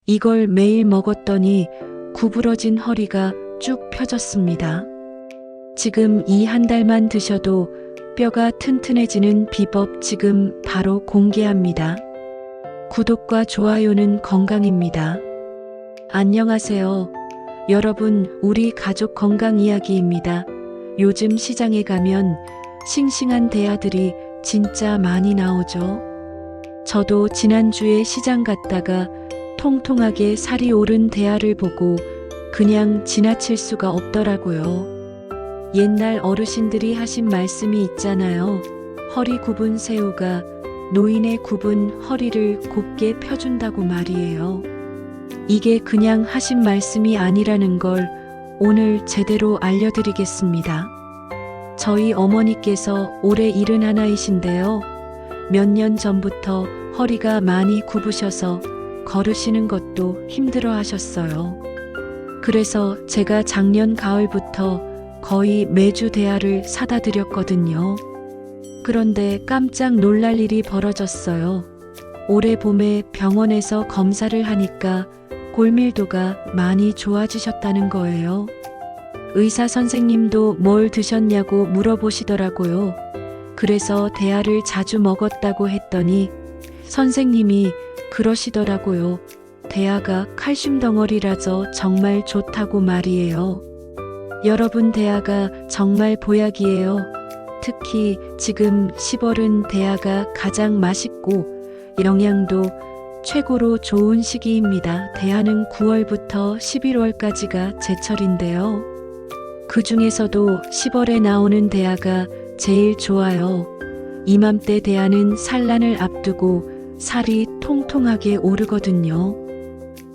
이걸 매일 먹었더니 구부러진 허리가 쭉 펴졌습니다. 지금 이 한 달만 드셔도 뼈가 튼튼해지는 비법 지금 바로 공개합니다. 구독과 좋아요는 건강입니다. 안녕하세요. 여러분, 우리 가족 건강 이야기입니다. 요즘 시장에 가면 싱싱한 대하들이 진짜 많이 나오죠. 저도 지난주에 시장 갔다가 통통하게 살이 오른 대하를 보고 그냥 지나칠 수가 없더라고요. 옛날 어르신들이 하신 말씀이 있잖아요. 허리 굽은 새우가 노인의 굽은 허리를 곱게 펴준다고 말이에요. 이게 그냥 하신 말씀이 아니라는 걸 오늘 제대로 알려드리겠습니다. 저희 어머니께서 올해 71이신데요. 몇 년 전부터 허리가 많이 굽으셔서 걸으시는 것도 힘들어 하셨어요. 그래서 제가 작년 가을부터 거의 매주 대하를 사다 드렸거든요. 그런데 깜짝 놀랄 일이 벌어졌어요. 올해 봄에 병원에서 검사를 하니까 골밀도가 많이 좋아지셨다는 거예요. 의사 선생님도 뭘 드셨냐고 물어보시더라고요. 그래서 대하를 자주 먹었다고 했더니 선생님이 그러시더라고요. 대하가 칼슘 덩어리라서 정말 좋다고 말이에요. 여러분, 대하가 정말 보약이에요. 특히 지금 10월은 대하가 가장 맛있고 영양도 최고로 좋은 시기입니다. 대하는 9월부터 11월까지가 제철인데요. 그 중에서도 10월에 나오는 대하가 제일 좋아요. 이맘때 대하는 산란을 앞두고 살이 통통하게 오르거든요.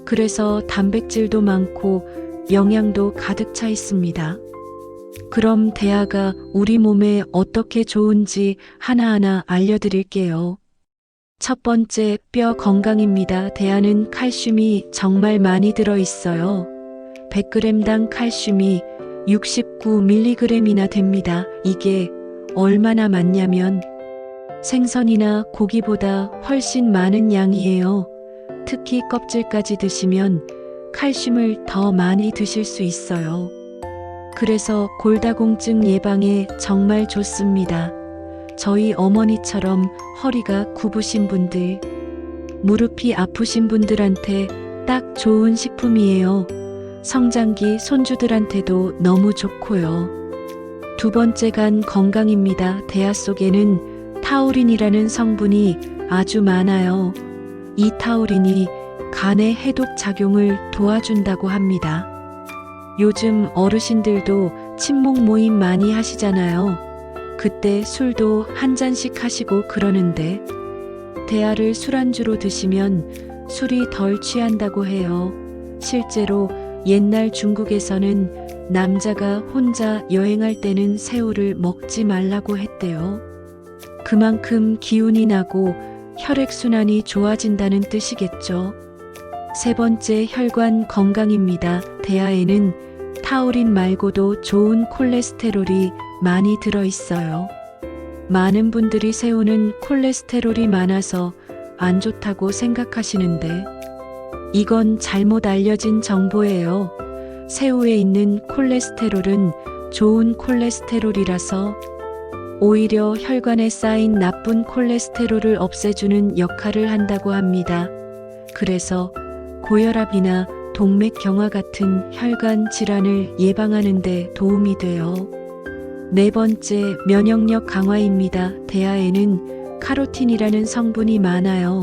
그래서 단백질도 많고 영양도 가득 차 있습니다. 그럼 대하가 우리 몸에 어떻게 좋은지 하나하나 알려드릴게요. 첫 번째, 뼈 건강입니다. 대하는 칼슘이 정말 많이 들어있어요. 100g당 칼슘이 69mg이나 됩니다. 이게 얼마나 많냐면 생선이나 고기보다 훨씬 많은 양이에요. 특히 껍질까지 드시면 칼슘을 더 많이 드실 수 있어요. 그래서 골다공증 예방에 정말 좋습니다. 저희 어머니처럼 허리가 굽으신 분들, 무릎이 아프신 분들한테 딱 좋은 식품이에요. 성장기 손주들한테도 너무 좋고요. 두 번째, 간 건강입니다. 대하 속에는 타우린이라는 성분이 아주 많아요. 이 타우린이 간의 해독 작용을 도와준다고 합니다. 요즘 어르신들도 친목 모임 많이 하시잖아요. 그때 술도 한 잔씩 하시고 그러는데 대하를 술안주로 드시면 술이 덜 취한다고 해요. 실제로 옛날 중국에서는 남자가 혼자 여행할 때는 새우를 먹지 말라고 했대요. 그만큼 기운이 나고 혈액순환이 좋아진다는 뜻이겠죠. 세 번째, 혈관 건강입니다. 대하에는 타우린 말고도 좋은 콜레스테롤이 많이 들어있어요. 많은 분들이 새우는 콜레스테롤이 많아서 안 좋다고 생각하시는데 이건 잘못 알려진 정보예요. 새우에 있는 콜레스테롤은 좋은 콜레스테롤이라서 오히려 혈관에 쌓인 나쁜 콜레스테롤을 없애주는 역할을 한다고 합니다. 그래서 고혈압이나 동맥경화 같은 혈관 질환을 예방하는 데 도움이 돼요. 네 번째, 면역력 강화입니다. 대하에는 카로틴이라는 성분이 많아요.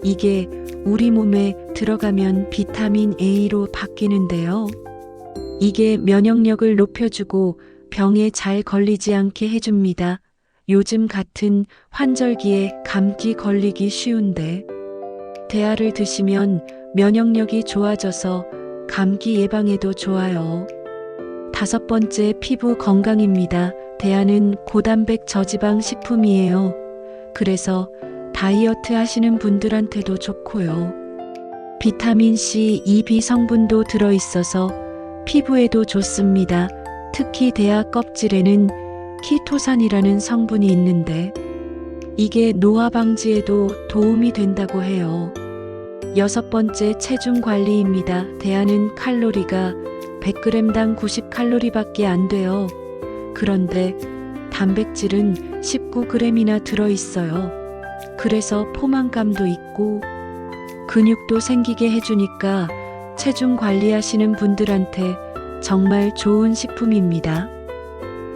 이게 우리 몸에 들어가면 비타민 A로 바뀌는데요. 이게 면역력을 높여주고 병에 잘 걸리지 않게 해줍니다. 요즘 같은 환절기에 감기 걸리기 쉬운데 대하를 드시면 면역력이 좋아져서 감기 예방에도 좋아요. 다섯 번째, 피부 건강입니다. 대하는 고단백 저지방 식품이에요. 그래서 다이어트 하시는 분들한테도 좋고요. 비타민 C, EB 성분도 들어있어서 피부에도 좋습니다. 특히 대하 껍질에는 키토산이라는 성분이 있는데 이게 노화 방지에도 도움이 된다고 해요. 6번째 체중 관리입니다. 대하는 칼로리가 100g당 90칼로리밖에 안 돼요. 그런데 단백질은 19g이나 들어있어요. 그래서 포만감도 있고 근육도 생기게 해주니까 체중 관리하시는 분들한테 정말 좋은 식품입니다.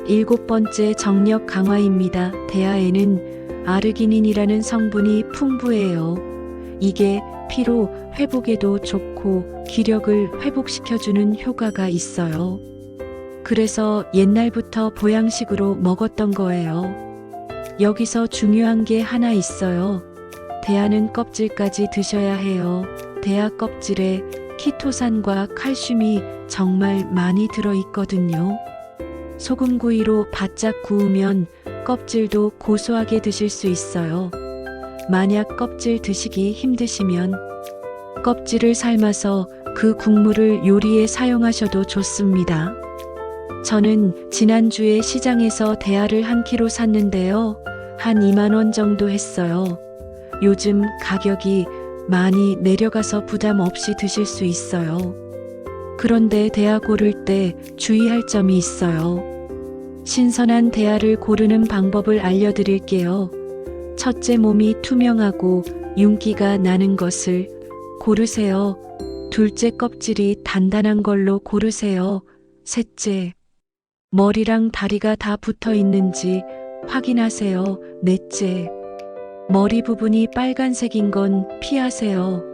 7번째 정력 강화입니다. 대하에는 아르기닌이라는 성분이 풍부해요. 이게 피로 회복에도 좋고 기력을 회복시켜주는 효과가 있어요. 그래서 옛날부터 보양식으로 먹었던 거예요. 여기서 중요한 게 하나 있어요. 대하는 껍질까지 드셔야 해요. 대하 껍질에 키토산과 칼슘이 정말 많이 들어있거든요. 소금구이로 바짝 구우면 껍질도 고소하게 드실 수 있어요. 만약 껍질 드시기 힘드시면 껍질을 삶아서 그 국물을 요리에 사용하셔도 좋습니다. 저는 지난주에 시장에서 대하를 1kg 샀는데요. 한 2만 원 정도 했어요. 요즘 가격이 많이 내려가서 부담 없이 드실 수 있어요. 그런데 대하 고를 때 주의할 점이 있어요. 신선한 대하를 고르는 방법을 알려드릴게요. 첫째, 몸이 투명하고 윤기가 나는 것을 고르세요. 둘째, 껍질이 단단한 걸로 고르세요. 셋째, 머리랑 다리가 다 붙어 있는지 확인하세요. 넷째, 머리 부분이 빨간색인 건 피하세요.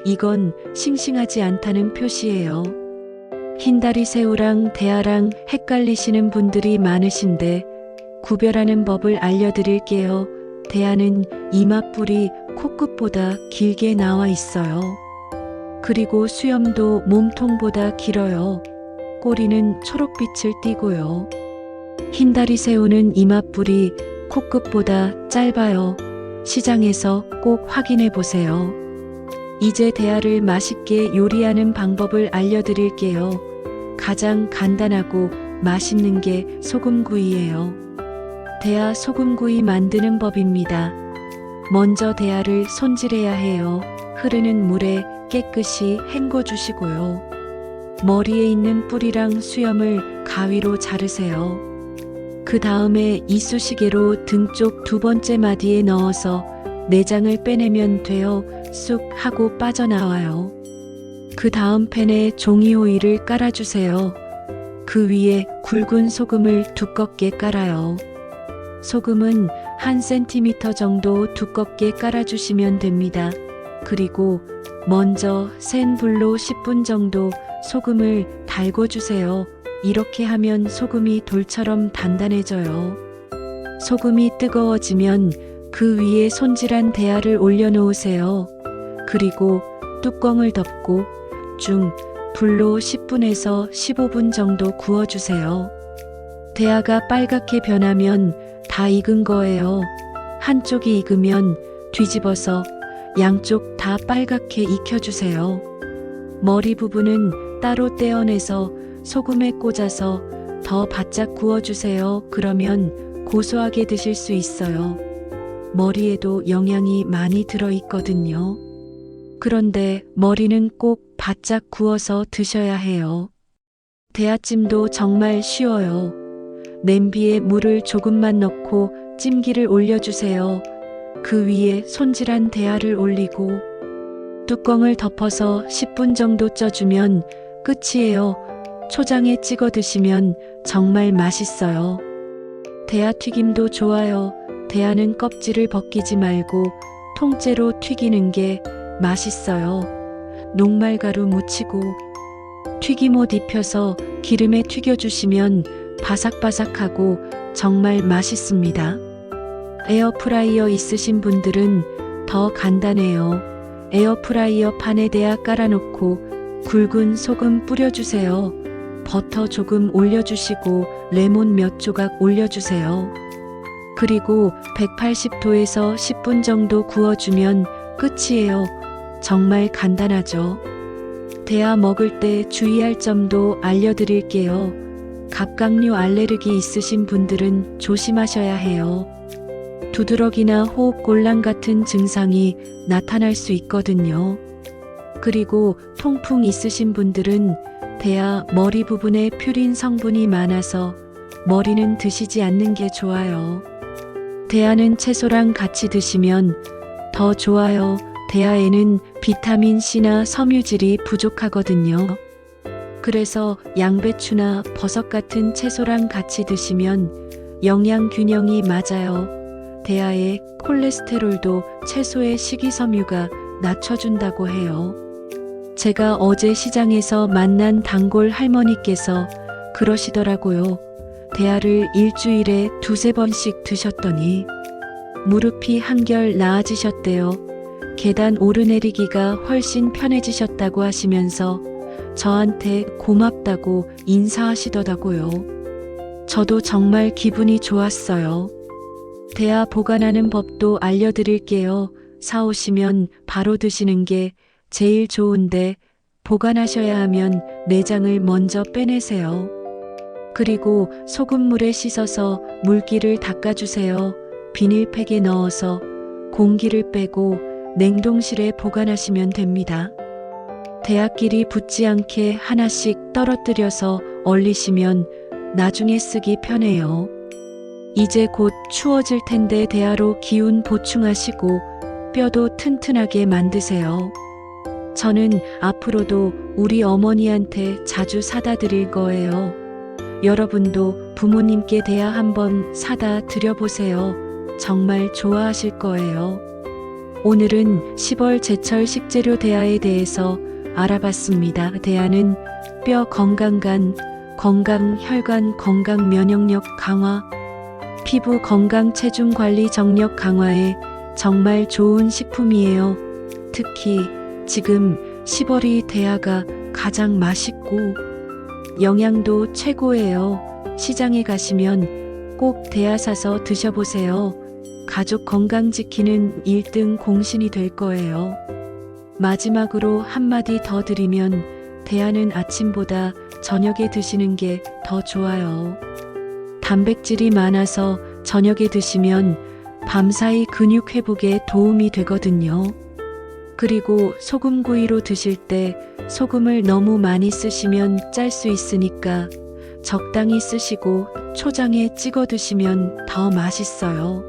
이건 싱싱하지 않다는 표시예요. 흰다리 새우랑 대하랑 헷갈리시는 분들이 많으신데 구별하는 법을 알려드릴게요. 대하는 이맛불이 코끝보다 길게 나와 있어요. 그리고 수염도 몸통보다 길어요. 꼬리는 초록빛을 띠고요. 흰다리 새우는 이맛불이 코끝보다 짧아요. 시장에서 꼭 확인해 보세요. 이제 대하를 맛있게 요리하는 방법을 알려드릴게요. 가장 간단하고 맛있는 게 소금구이예요. 대하 소금구이 만드는 법입니다. 먼저 대하를 손질해야 해요. 흐르는 물에 깨끗이 헹궈 주시고요. 머리에 있는 뿌리랑 수염을 가위로 자르세요. 그 다음에 이쑤시개로 등 쪽 2번째 마디에 넣어서 내장을 빼내면 돼요. 쑥 하고 빠져나와요. 그 다음 팬에 종이 오일을 깔아주세요. 그 위에 굵은 소금을 두껍게 깔아요. 소금은 1cm 정도 두껍게 깔아주시면 됩니다. 그리고 먼저 센 불로 10분 정도 소금을 달궈주세요. 이렇게 하면 소금이 돌처럼 단단해져요. 소금이 뜨거워지면 그 위에 손질한 대하를 올려놓으세요. 그리고 뚜껑을 덮고 중 불로 10분에서 15분 정도 구워주세요. 대하가 빨갛게 변하면 다 익은 거예요. 한쪽이 익으면 뒤집어서 양쪽 다 빨갛게 익혀주세요. 머리 부분은 따로 떼어내서 소금에 꽂아서 더 바짝 구워주세요. 그러면 고소하게 드실 수 있어요. 머리에도 영양이 많이 들어있거든요. 그런데 머리는 꼭 바짝 구워서 드셔야 해요. 대하찜도 정말 쉬워요. 냄비에 물을 조금만 넣고 찜기를 올려주세요. 그 위에 손질한 대하를 올리고 뚜껑을 덮어서 10분 정도 쪄주면 끝이에요. 초장에 찍어 드시면 정말 맛있어요. 대하 튀김도 좋아요. 대하는 껍질을 벗기지 말고 통째로 튀기는 게 맛있어요. 녹말가루 묻히고 튀김옷 입혀서 기름에 튀겨주시면 바삭바삭하고 정말 맛있습니다. 에어프라이어 있으신 분들은 더 간단해요. 에어프라이어 판에 대하 깔아놓고 굵은 소금 뿌려주세요. 버터 조금 올려주시고 레몬 몇 조각 올려주세요. 그리고 180도에서 10분 정도 구워주면 끝이에요. 정말 간단하죠. 대하 먹을 때 주의할 점도 알려드릴게요. 갑각류 알레르기 있으신 분들은 조심하셔야 해요. 두드러기나 호흡곤란 같은 증상이 나타날 수 있거든요. 그리고 통풍 있으신 분들은 대하 머리 부분에 퓨린 성분이 많아서 머리는 드시지 않는 게 좋아요. 대하는 채소랑 같이 드시면 더 좋아요. 대하에는 비타민 C나 섬유질이 부족하거든요. 그래서 양배추나 버섯 같은 채소랑 같이 드시면 영양 균형이 맞아요. 대하의 콜레스테롤도 채소의 식이섬유가 낮춰준다고 해요. 제가 어제 시장에서 만난 단골 할머니께서 그러시더라고요. 대하를 일주일에 2~3번씩 드셨더니 무릎이 한결 나아지셨대요. 계단 오르내리기가 훨씬 편해지셨다고 하시면서 저한테 고맙다고 인사하시더라고요. 저도 정말 기분이 좋았어요. 대하 보관하는 법도 알려드릴게요. 사오시면 바로 드시는 게 제일 좋은데 보관하셔야 하면 내장을 먼저 빼내세요. 그리고 소금물에 씻어서 물기를 닦아주세요. 비닐팩에 넣어서 공기를 빼고 냉동실에 보관하시면 됩니다. 대하끼리 붙지 않게 하나씩 떨어뜨려서 얼리시면 나중에 쓰기 편해요. 이제 곧 추워질 텐데 대하로 기운 보충하시고 뼈도 튼튼하게 만드세요. 저는 앞으로도 우리 어머니한테 자주 사다 드릴 거예요. 여러분도 부모님께 대하 한번 사다 드려보세요. 정말 좋아하실 거예요. 오늘은 10월 제철 식재료 대하에 대해서 알아봤습니다. 대하는 뼈 건강간, 건강 혈관 건강 면역력 강화, 피부 건강 체중 관리 정력 강화에 정말 좋은 식품이에요. 특히 지금 10월이 대하가 가장 맛있고 영양도 최고예요. 시장에 가시면 꼭 대하 사서 드셔보세요. 가족 건강 지키는 1등 공신이 될 거예요. 마지막으로 한마디 더 드리면 대하는 아침보다 저녁에 드시는 게 더 좋아요. 단백질이 많아서 저녁에 드시면 밤사이 근육 회복에 도움이 되거든요. 그리고 소금구이로 드실 때 소금을 너무 많이 쓰시면 짤 수 있으니까 적당히 쓰시고 초장에 찍어 드시면 더 맛있어요.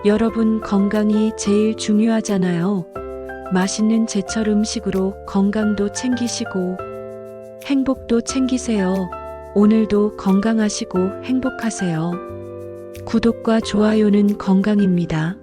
여러분 건강이 제일 중요하잖아요. 맛있는 제철 음식으로 건강도 챙기시고 행복도 챙기세요. 오늘도 건강하시고 행복하세요. 구독과 좋아요는 건강입니다.